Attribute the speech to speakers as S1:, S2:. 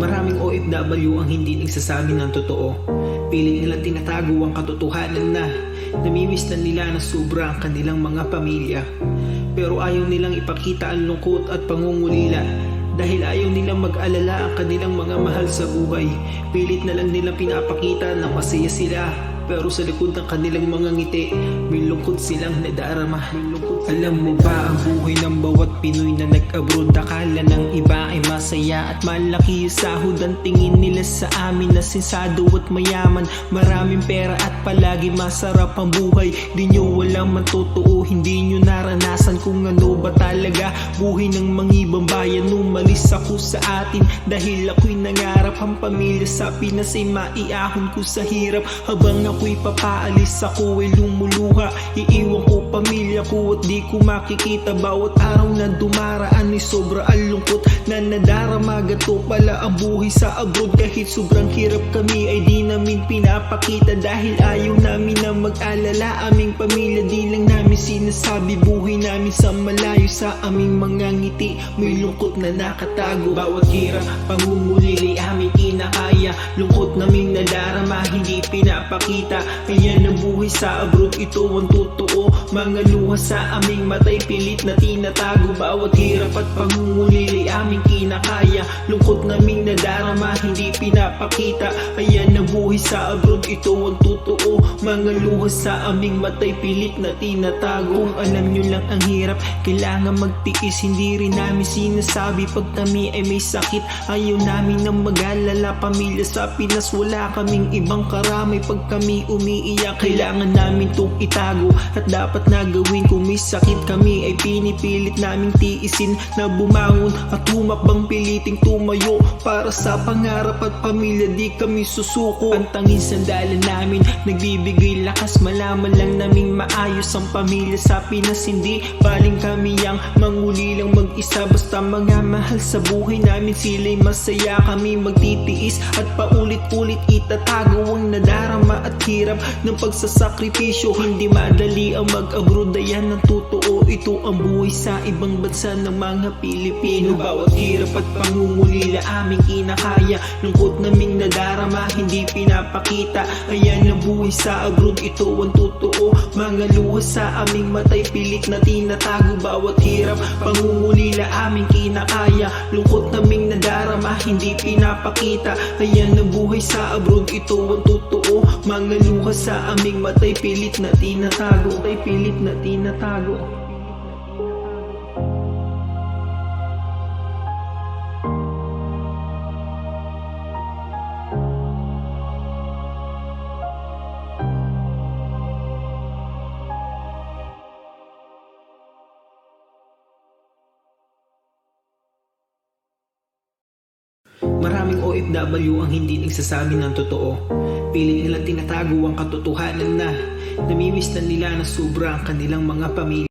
S1: Maraming OFW ang hindi nagsasabi ng totoo. Pilit nilang tinatago ang katotohanan na namimiss na nila na sobra ang kanilang mga pamilya. Pero ayaw nilang ipakita ang lungkot at pangungulila dahil ayaw nilang mag-alala ang kanilang mga mahal sa buhay. Pilit na lang nilang pinapakita na masaya sila, pero sa likod ng kanilang mga ngiti, may lungkot silang nadarama. Alam mo ba ang buhay ng bawat Pinoy na nag-abroad? Akala ng iba ay masaya at malaki yung sahod. Ang tingin nila sa amin na sensado at mayaman, maraming pera at palagi masarap ang buhay. Di nyo walang matotoo, hindi nyo naranasan kung ano ba talaga buhay ng mga ibang bayan. Umalis ako sa atin dahil ako'y nangarap ang pamilya sa Pinas ay maiahon ko sa hirap. Habang ako'y papaalis, ako ay lumuluha. Iiwan ko pamilya ko at di ko makikita. Bawat araw na dumaraan ay sobra ang lungkot na nadarama. Gato pala ang buhay sa abroad. Kahit sobrang hirap kami ay di namin pinapakita dahil ayaw namin na mag-alala aming pamilya. Di lang namin sinasabi buhay namin sa malayo. Sa aming mga ngiti may lungkot na nakatago. Bawat hirap pangungulili aming kinakaya. Lungkot naming nadarama hindi pinapakita. Ayan ang buhay sa abroad, ito ang totoo. Mga luha sa aming matay pilit na tinatago. Bawat hirap at pangungulili aming kinakaya. Lungkot naming nadarama hindi pinapakita. Ayan ang buhay sa abroad, ito ang totoo. Mga luha sa aming matay pilit na tinatago. Kung alam nyo lang ang hirap, kailangan magtiis. Hindi rin namin sinasabi pag kami ay may sakit. Ayaw namin na mag-alala, pamilya sa Pinas wala kaming ibang karamay. Pag kami umiiyak, kailangan namin tong itago. At dapat na gawin kung may sakit kami ay pinipilit naming tiisin na bumangon at humakbang piliting tumayo para sa pangarap at pamilya. Di kami susuko. Ang tanging sandalan namin nagbibigay lakas. Malaman lang naming maayos ang pamilya sa Pinas. Hindi baling kami ang mangulilang mag-isa. Basta mga mahal sa buhay namin sila'y masaya. Kami magtitiis at paulit-ulit itatago ang nadarama at hirap ng pagsasakripisyo. Hindi madali ang mag-abroad, ayan ang totoo. Ito ang buhay sa ibang bansa ng mga Pilipino. Bawat hirap at pangungulila aming kinakaya. Lungkot naming nadarama hindi pinapakita. Ayan ang buhay sa abroad, ito ang totoo. Mga luha sa aming matay pilit na tinatago. Bawat hirap pangungulila aming kinakaya. Lungkot naming nadarama hindi pinapakita. Ayan ang buhay sa abroad, ito ang totoo. Mga luha sa aming matay pilit na tinatago. Matay pilit na tinatago. Maraming OFW ang hindi nagsasabi ng totoo. Pilit nilang tinatago ang katotohanan na namimiss na nila na sobra ang kanilang mga pamilya.